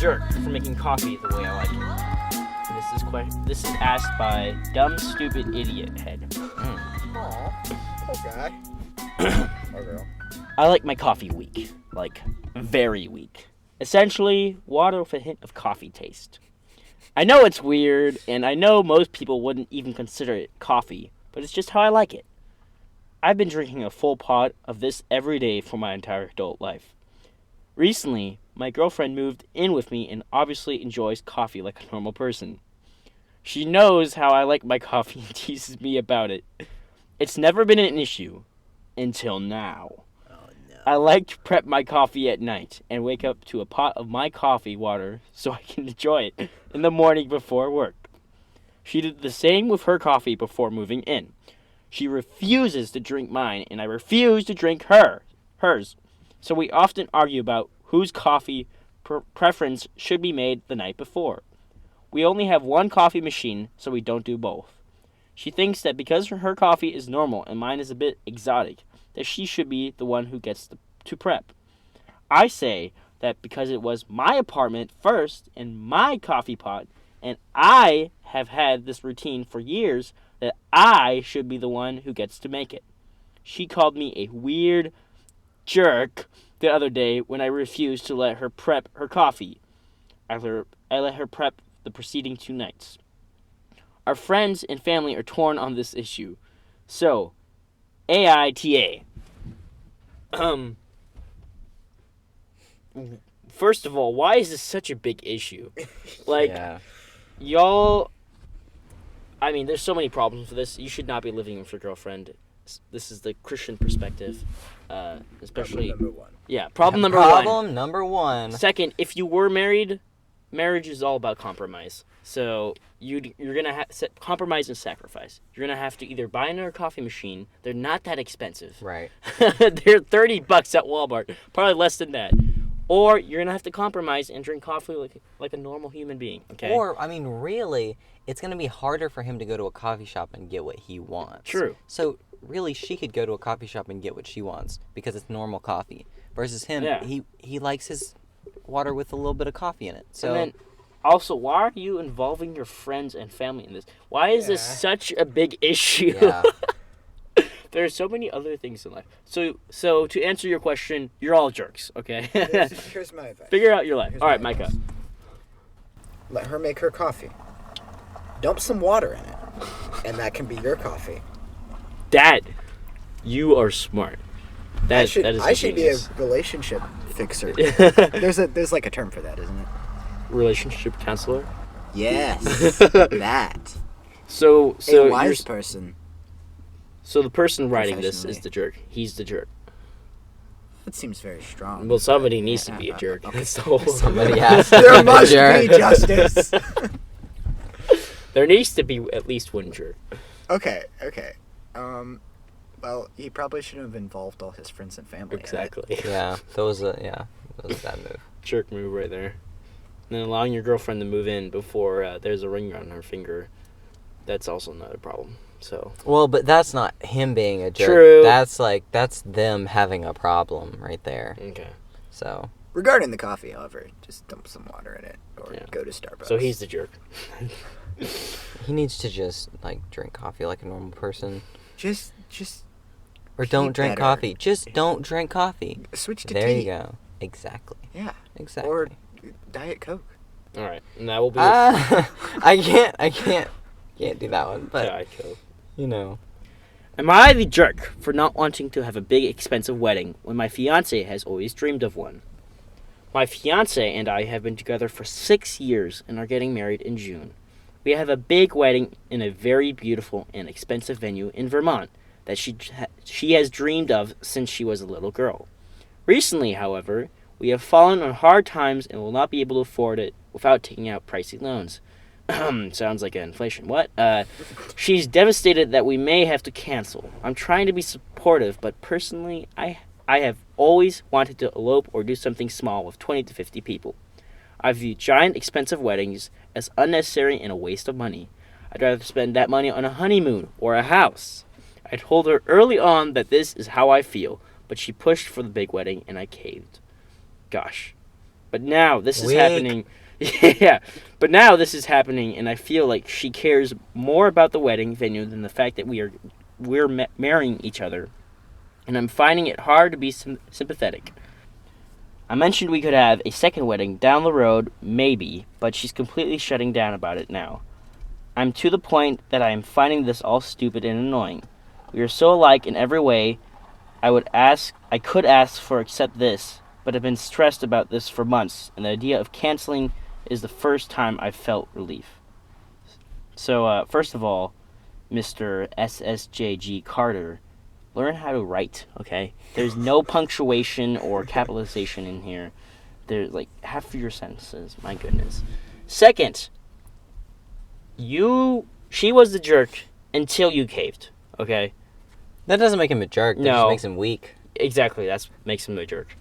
jerk for making coffee the way I like it? And this is asked by Dumb Stupid Idiot Head. Aw, poor guy. Or girl. I like my coffee weak. Like, very weak. Essentially, water with a hint of coffee taste. I know it's weird, and I know most people wouldn't even consider it coffee, but it's just how I like it. I've been drinking a full pot of this every day for my entire adult life. Recently, my girlfriend moved in with me and obviously enjoys coffee like a normal person. She knows how I like my coffee and teases me about it. It's never been an issue. Until now. Oh, no. I like to prep my coffee at night and wake up to a pot of my coffee water so I can enjoy it in the morning before work. She did the same with her coffee before moving in. She refuses to drink mine, and I refuse to drink hers. So we often argue about whose coffee preference should be made the night before. We only have one coffee machine, so we don't do both. She thinks that because her coffee is normal and mine is a bit exotic, that she should be the one who gets to prep. I say that because it was my apartment first and my coffee pot, and I have had this routine for years, that I should be the one who gets to make it. She called me a weird jerk the other day when I refused to let her prep her coffee. I let her prep the preceding 2 nights. Our friends and family are torn on this issue. So, AITA. First of all, why is this such a big issue? Like, y'all... I mean, there's so many problems with this. You should not be living with your girlfriend. This is the Christian perspective. Especially... Problem number 1. Yeah, problem number 1. Problem number 1. Second, if you were married, marriage is all about compromise. So you're going to have compromise and sacrifice. You're going to have to either buy another coffee machine. They're not that expensive. Right. They're $30 at Walmart. Probably less than that. Or you're going to have to compromise and drink coffee like a normal human being. Okay? Or, I mean, really, it's going to be harder for him to go to a coffee shop and get what he wants. True. So, really, she could go to a coffee shop and get what she wants because it's normal coffee. Versus him, he likes his water with a little bit of coffee in it. So. And then, also, why are you involving your friends and family in this? Why is this such a big issue? Yeah. There are so many other things in life. So to answer your question, you're all jerks, okay? Here's my advice. Figure out your life. Here's All right, my Micah. advice. Let her make her coffee. Dump some water in it. And that can be your coffee. Dad, you are smart. I should be a genius. relationship fixer. There's like a term for that, isn't it? Relationship counselor? Yes. That. So a wise person. So the person writing this is the jerk. He's the jerk. That seems very strong. Well, somebody needs to be a jerk. Okay. That's the whole... Somebody has to There be must a jerk. be justice. There needs to be at least one jerk. Okay. Well, he probably shouldn't have involved all his friends and family. Exactly. Yeah, that was a bad move. Jerk move right there. And then allowing your girlfriend to move in before there's a ring on her finger, that's also not a problem. So. Well, but that's not him being a jerk. True. That's them having a problem right there. Okay. So. Regarding the coffee, however, just dump some water in it or go to Starbucks. So he's the jerk. He needs to just drink coffee like a normal person. Just. Or don't drink better. coffee. Just don't drink coffee. Switch to There tea. you go. Exactly. Yeah. Exactly. Or Diet Coke. All right, and that will be. I can't do that one. But Diet Coke. you know. Am I the jerk for not wanting to have a big, expensive wedding when my fiance has always dreamed of one? My fiance and I have been together for 6 years and are getting married in June. We have a big wedding in a very beautiful and expensive venue in Vermont that she has dreamed of since she was a little girl. Recently, however, we have fallen on hard times and will not be able to afford it without taking out pricey loans. Sounds like inflation. What? She's devastated that we may have to cancel. I'm trying to be supportive, but personally, I have always wanted to elope or do something small with 20 to 50 people. I view giant, expensive weddings as unnecessary and a waste of money. I'd rather spend that money on a honeymoon or a house. I told her early on that this is how I feel, but she pushed for the big wedding and I caved. Gosh. But now this is Weak. happening. Yeah, but now this is happening, and I feel like she cares more about the wedding venue than the fact that we're marrying each other, and I'm finding it hard to be sympathetic. I mentioned we could have a second wedding down the road, maybe, but she's completely shutting down about it now. I'm to the point that I am finding this all stupid and annoying. We are so alike in every way. I could ask for accept this, but I've been stressed about this for months, and the idea of canceling is the first time I've felt relief. So, first of all, Mr. SSJG Carter, learn how to write, okay? There's no punctuation or capitalization in here. There's like half of your sentences. My goodness. Second, she was the jerk until you caved, okay? That doesn't make him a jerk. That just makes him weak. Exactly, that makes him a jerk.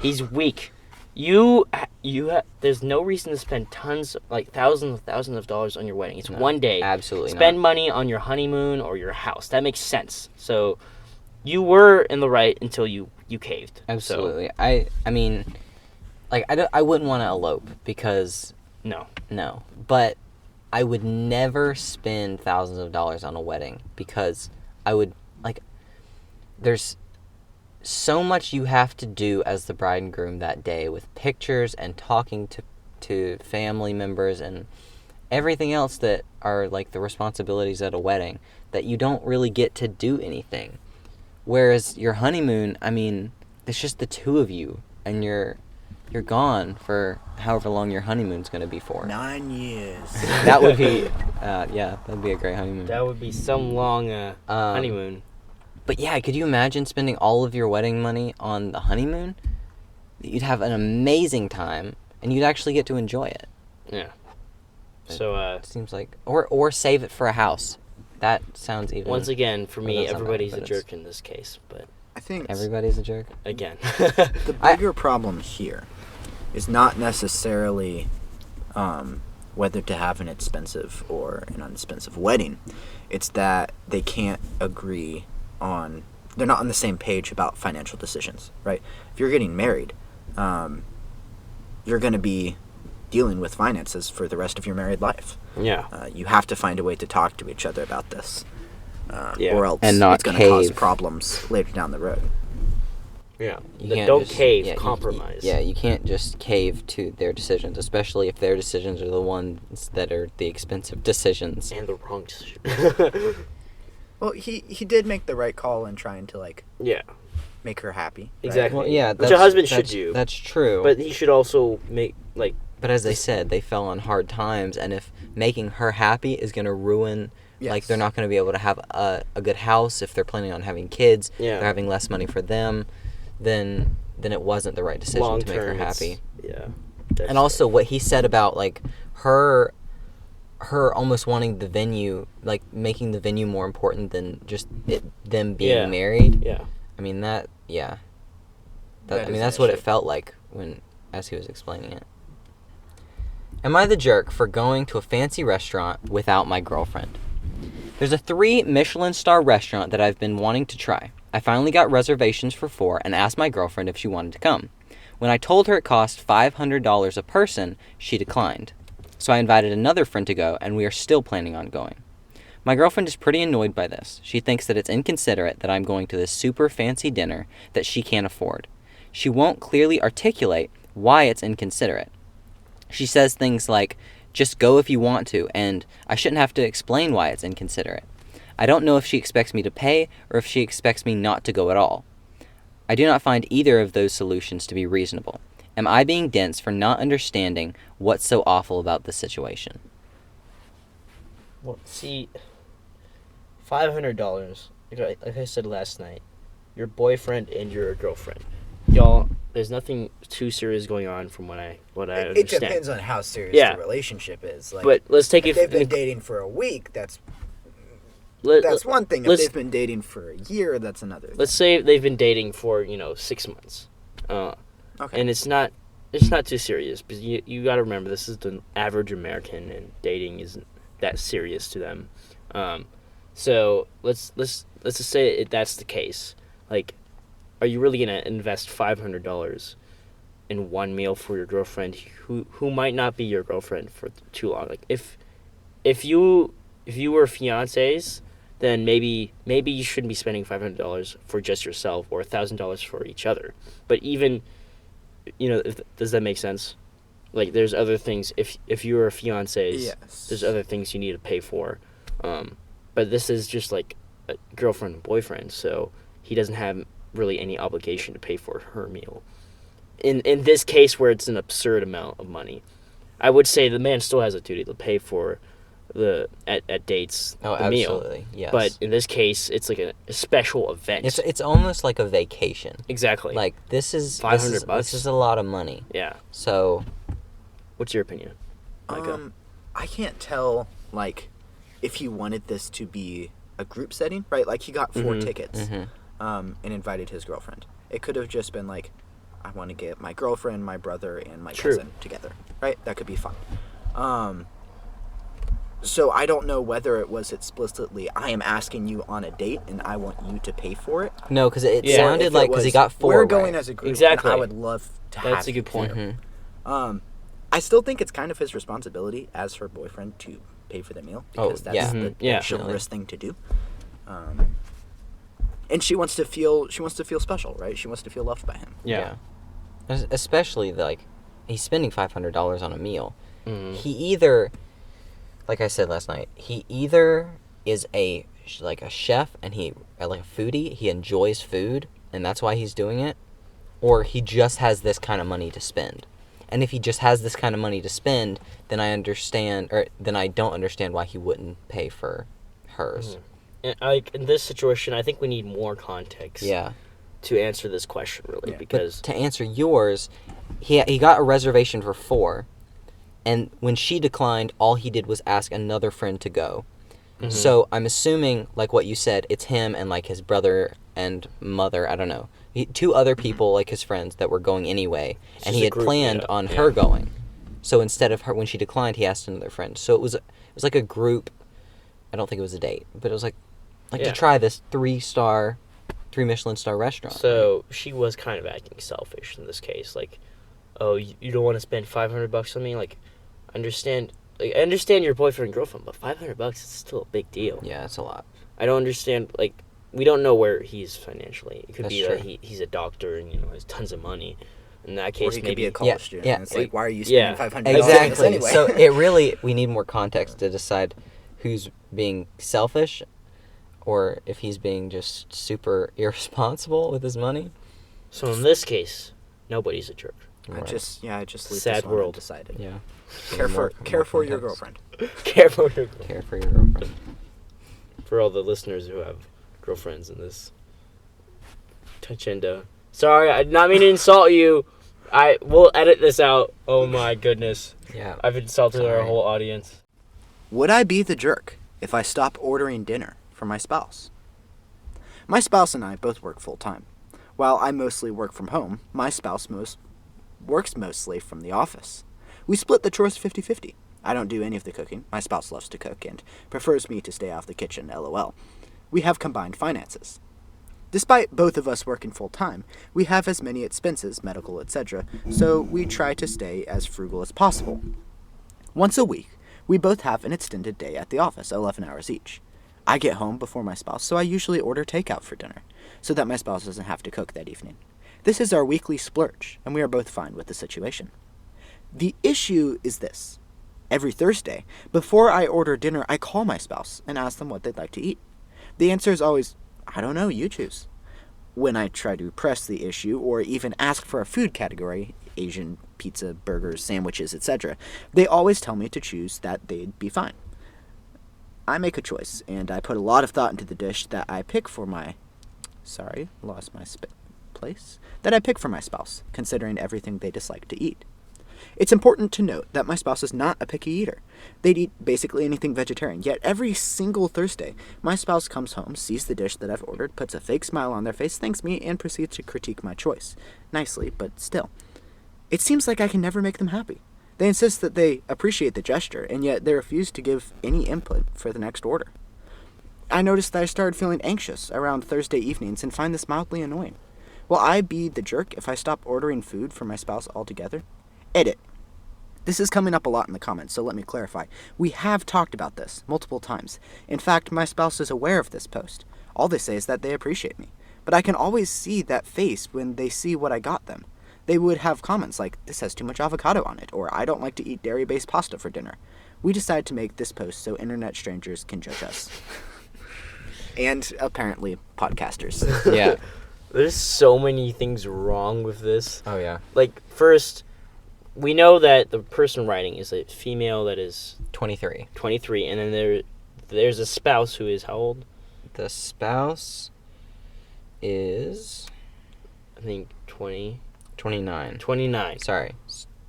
He's weak. There's no reason to spend thousands of dollars on your wedding. It's one day. Absolutely Spend not. money on your honeymoon or your house. That makes sense. So, you were in the right until you caved. Absolutely. So, I mean, like, I wouldn't want to elope because... No. But I would never spend thousands of dollars on a wedding because I would, like, there's so much you have to do as the bride and groom that day with pictures and talking to family members and everything else that are like the responsibilities at a wedding that you don't really get to do anything. Whereas your honeymoon, I mean, it's just the two of you and you're gone for however long your honeymoon's going to be for. 9 years. That would be, that'd be a great honeymoon. that would be some long honeymoon. But yeah, could you imagine spending all of your wedding money on the honeymoon? You'd have an amazing time, and you'd actually get to enjoy it. Yeah. So, it seems like... Or save it for a house. That sounds even... Once again, for me, that's not everybody's bad, a but jerk in this case, but... I think Everybody's a jerk? Again. the bigger problem here is not necessarily whether to have an expensive or an inexpensive wedding. It's that they can't agree on... They're not on the same page about financial decisions, right? If you're getting married, you're going to be dealing with finances for the rest of your married life. Yeah. You have to find a way to talk to each other about this. Yeah. Or else And not it's going to cause cave. problems later down the road. Yeah. You can't Don't just- cave, yeah, compromise. You can't just cave to their decisions, especially if their decisions are the ones that are the expensive decisions. And the wrong decision. Well, he did make the right call in trying to, like, Yeah. make her happy. Right? Exactly. Well, yeah, Which a husband should do. That's true. But he should also make, like... But as they said, they fell on hard times, and if making her happy is going to ruin... Yes. Like, they're not going to be able to have a good house if they're planning on having kids. Yeah. They're having less money for them. Then it wasn't the right decision long to make her term, happy. Yeah. And also what he said about, like, her almost wanting the venue, like, making the venue more important than just them being married. Yeah. I mean, that's That what is it felt like as he was explaining it. Am I the jerk for going to a fancy restaurant without my girlfriend? There's a 3 Michelin star restaurant that I've been wanting to try. I finally got reservations for 4 and asked my girlfriend if she wanted to come. When I told her it cost $500 a person, she declined. So I invited another friend to go, and we are still planning on going. My girlfriend is pretty annoyed by this. She thinks that it's inconsiderate that I'm going to this super fancy dinner that she can't afford. She won't clearly articulate why it's inconsiderate. She says things like, just go if you want to, and I shouldn't have to explain why it's inconsiderate. I don't know if she expects me to pay or if she expects me not to go at all. I do not find either of those solutions to be reasonable. Am I being dense for not understanding what's so awful about this situation? Well, see, $500, like I said last night, your boyfriend and your girlfriend. Y'all, there's nothing too serious going on from what I understand. It depends on how serious the relationship is. Like, but let's take if it... they've been dating for a week, that's one thing. If they've been dating for a year, that's another thing. Let's say they've been dating for, 6 months. Okay. And it's not too serious, because you got to remember, this is the average American, and dating isn't that serious to them. So let's just say that's the case. Like, are you really gonna invest $500 in one meal for your girlfriend who might not be your girlfriend for too long. Like if you were fiancés, then maybe you shouldn't be spending $500 for just yourself or $1,000 for each other. But even, does that make sense? Like, there's other things. If you were fiancés, Yes. there's other things you need to pay for. But this is just like a girlfriend and boyfriend, so he doesn't have really any obligation to pay for her meal. In this case, where it's an absurd amount of money, I would say the man still has a duty to pay for at dates the meal. Absolutely, yes. But in this case, it's like a special event. It's almost like a vacation. Exactly. Like, this is $500. This is a lot of money. Yeah. So, What's your opinion, Micah? I can't tell, like, if he wanted this to be a group setting, right? Like, he got 4 tickets and invited his girlfriend. It could have just been like, I want to get my girlfriend, my brother, and my cousin together, right? That could be fun. So I don't know whether it was explicitly, I am asking you on a date and I want you to pay for it. no, because it sounded like, because he got 4, we're going right? as a group. Exactly. And I would love to have That's a good point. I still think it's kind of his responsibility as her boyfriend to pay for the meal because that's yeah. the chivalrous thing to do. And she wants to feel special, right? She wants to feel loved by him. Yeah. Especially, like, he's spending $500 on a meal. Mm-hmm. He either, like I said last night, he either is a chef and like a foodie, he enjoys food, and that's why he's doing it, or he just has this kind of money to spend. And if he just has this kind of money to spend, then then I don't understand why he wouldn't pay for hers. And, like, in this situation, I think we need more context. Yeah. To answer this question, really, because But to answer yours, he got a reservation for 4, and when she declined, all he did was ask another friend to go. So I'm assuming, like what you said, it's him and like his brother and mother. I don't know, 2 other people, like his friends, that were going anyway, and he had planned on her going. So instead of her, when she declined, he asked another friend. So it was like a group. I don't think it was a date, but it was like to try this 3 Michelin star restaurant. So she was kind of acting selfish in this case. Like, oh, you don't want to spend $500 on me? Like, I understand your boyfriend and girlfriend, but $500 is still a big deal. Yeah, it's a lot. I don't understand. Like, we don't know where he's financially. It could That's be true. that he's a doctor and has tons of money. In that Or case, he could maybe be a college student. yeah, And it's like, why are you spending $500 Exactly. anyway? So we need more context to decide who's being selfish, or if he's being just super irresponsible with his money. So in this case, nobody's a jerk. I just leave Sad this one world. undecided. Yeah. Care for your girlfriend. Careful, your girl. Care for your girlfriend. For all the listeners who have girlfriends in this Tacenda. Sorry, I did not mean to insult you. We'll edit this out. Oh my goodness. Yeah. I've insulted our whole audience. Would I be the jerk if I stop ordering dinner for my spouse? My spouse and I both work full-time. While I mostly work from home, my spouse works mostly from the office. We split the chores 50-50. I don't do any of the cooking. My spouse loves to cook and prefers me to stay off the kitchen, LOL. We have combined finances. Despite both of us working full-time, we have as many expenses, medical, etc., so we try to stay as frugal as possible. Once a week, we both have an extended day at the office, 11 hours each. I get home before my spouse, so I usually order takeout for dinner, so that my spouse doesn't have to cook that evening. This is our weekly splurge, and we are both fine with the situation. The issue is this. Every Thursday, before I order dinner, I call my spouse and ask them what they'd like to eat. The answer is always, I don't know, you choose. When I try to press the issue, or even ask for a food category, Asian, pizza, burgers, sandwiches, etc., they always tell me to choose that they'd be fine. I make a choice, and I put a lot of thought into the dish that I pick for my... that I pick for my spouse, considering everything they dislike to eat. It's important to note that my spouse is not a picky eater. They'd eat basically anything vegetarian, yet every single Thursday, my spouse comes home, sees the dish that I've ordered, puts a fake smile on their face, thanks me, and proceeds to critique my choice. Nicely, but still. It seems like I can never make them happy. They insist that they appreciate the gesture, and yet they refuse to give any input for the next order. I noticed that I started feeling anxious around Thursday evenings and find this mildly annoying. Will I be the jerk if I stop ordering food for my spouse altogether? Edit. This is coming up a lot in the comments, so let me clarify. We have talked about this multiple times. In fact, my spouse is aware of this post. All they say is that they appreciate me. But I can always see that face when they see what I got them. They would have comments like, this has too much avocado on it, or I don't like to eat dairy-based pasta for dinner. We decided to make this post so internet strangers can judge us. And apparently podcasters. Yeah. There's so many things wrong with this. Oh, yeah. Like, first, we know that the person writing is a female that is 23. 23, and then there's a spouse who is how old? The spouse is, I think 20. 29. 29. Sorry.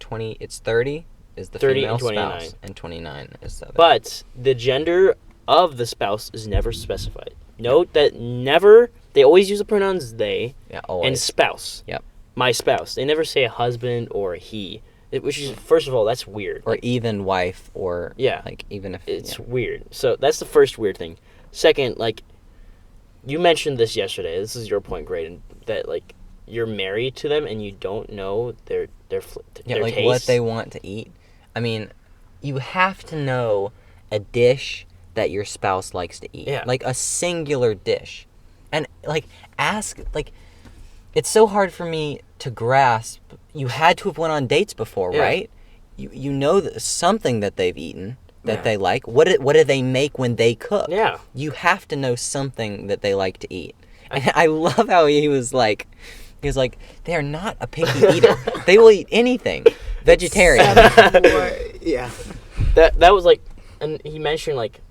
20. It's 30 is the 30 female and 29. spouse, and 29 is the other. But the gender of the spouse is never specified. Note that never, they always use the pronouns they yeah, always. and spouse. Yep. My spouse. They never say a husband or a he. Which is, first of all, that's weird. Or even wife, or yeah, like even if it's weird. So that's the first weird thing. Second, like you mentioned this yesterday. This is your point, Graydon, that like you're married to them and you don't know their like taste. what they want to eat. I mean, you have to know a dish that your spouse likes to eat. Yeah. Like a singular dish. And like ask, like it's so hard for me to grasp. You had to have went on dates before, Yeah. right? You know something that they've eaten that they like. What do they make when they cook? Yeah. You have to know something that they like to eat. And I love how he was like, they are not a picky eater. They will eat anything. Vegetarian. Yeah. That was like, and he mentioned like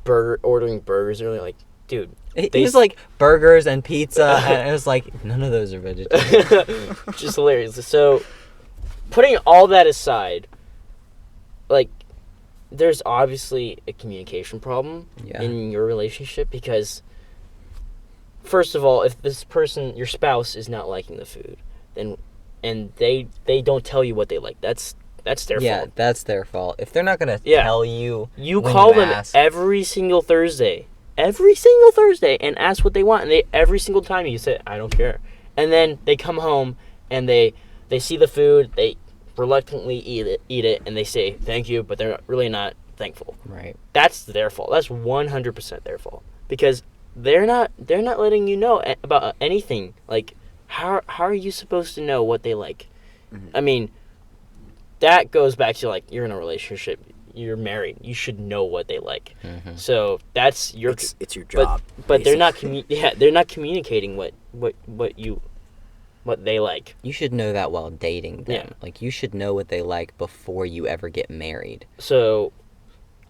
ordering burgers earlier. Like, dude, He was like burgers and pizza, and it was like none of those are vegetarian. just hilarious. So, putting all that aside, like, there's obviously a communication problem in your relationship because, first of all, if this person, your spouse, is not liking the food, then and they don't tell you what they like, that's their fault. Yeah, that's their fault. If they're not gonna tell you, you when call you them ask, every single Thursday, and ask what they want, and every single time you say, I don't care, and then they come home and they see the food, they reluctantly eat it, and they say thank you, but they're really not thankful. Right. That's their fault. That's 100% their fault because they're not letting you know about anything. Like, how are you supposed to know what they like? Mm-hmm. I mean, that goes back to like you're in a relationship. You're married. You should know what they like. Mm-hmm. So that's your. It's your job. But they're not they're not communicating what they like. You should know that while dating them. Yeah. Like you should know what they like before you ever get married. So,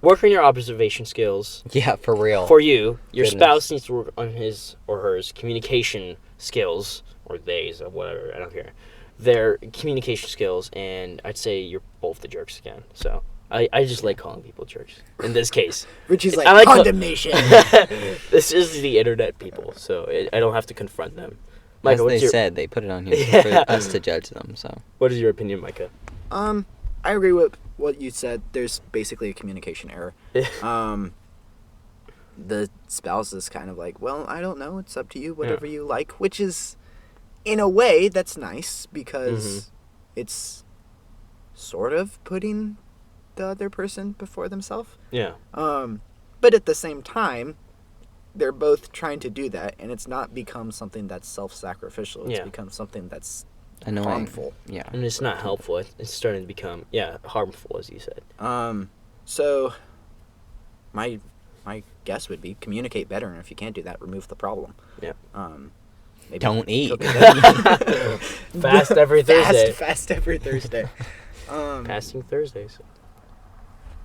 work on your observation skills. Yeah, for real. For you, your Goodness. spouse needs to work on his or hers communication skills, or they's, or whatever. I don't care. Their communication skills, and I'd say you're both the jerks again. So. I just like calling people jerks. In this case. Richie's like, I like condemnation. This is the internet people, so I don't have to confront them. As Micah, they said, they put it on here for us to judge them. So. What is your opinion, Micah? I agree with what you said. There's basically a communication error. The spouse is kind of like, well, I don't know. It's up to you. Whatever you like. Which is, in a way, that's nice because it's sort of putting the other person before themselves. Yeah. But at the same time, they're both trying to do that, and it's not become something that's self-sacrificial. It's become something that's harmful. Yeah. And it's not helpful. It's starting to become, harmful, as you said. So my guess would be communicate better, and if you can't do that, remove the problem. Yeah. Maybe Don't eat. Fast every Thursday. Fast every Thursday. Fasting Thursdays.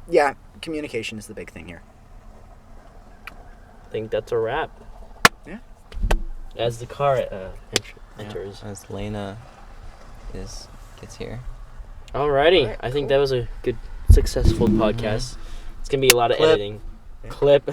Yeah, communication is the big thing here. I think that's a wrap. Yeah. As the car enters. As Lena gets here. Alrighty. I think that was a good, successful podcast. It's going to be a lot of editing. Clip.